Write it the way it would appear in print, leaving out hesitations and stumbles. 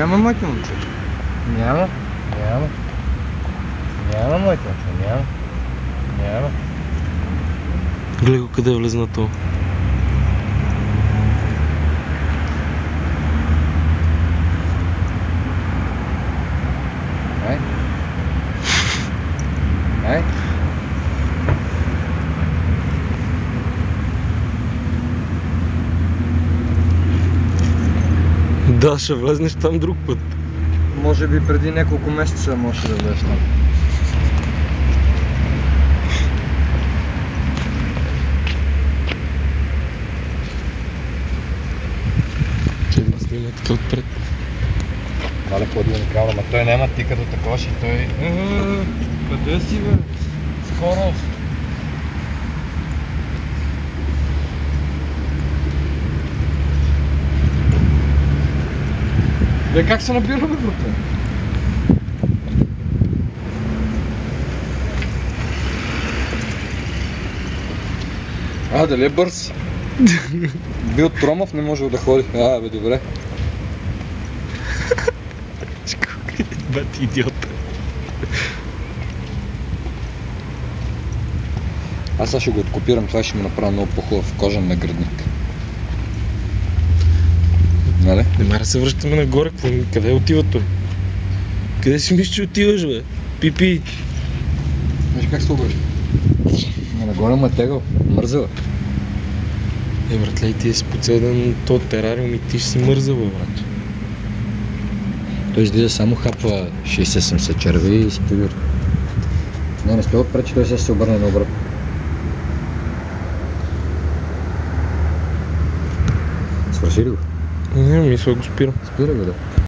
Няма, моите момче. Няма. Няма, моите момче. Няма. Гледай го къде е влезнато. Ай. Да, ще влезнеш там друг път. Може би преди няколко месеца може да влезеш там. Че да снима така отпред. Мале ходи уникално, ама той няма тика до такова и той... Къде си, бе? Скорост! Бе, как се набираме, брате? Дали е бърз? Бил Тромов, не можел да ходи. Бе, добре. Бати идиота. Аз сега ще го откопирам, това ще му направя много по-хубав кожен наградник. Нали? Не мара се връщаме нагоре, къде отива той? Къде си мислиш, че отиваш, бе? Пипи! Виж как се обръща? Нагоре му е тегъл, мързава. Братле, и ти си по цял ден този терариум и ти ще си мързал, бе, брат. Той излиза само хапва 60-70 черви и си повира. Не сте отпред, че той сега се обърне наобратно. Свърши ли го? Не, мисля го спирам. Спира го, да.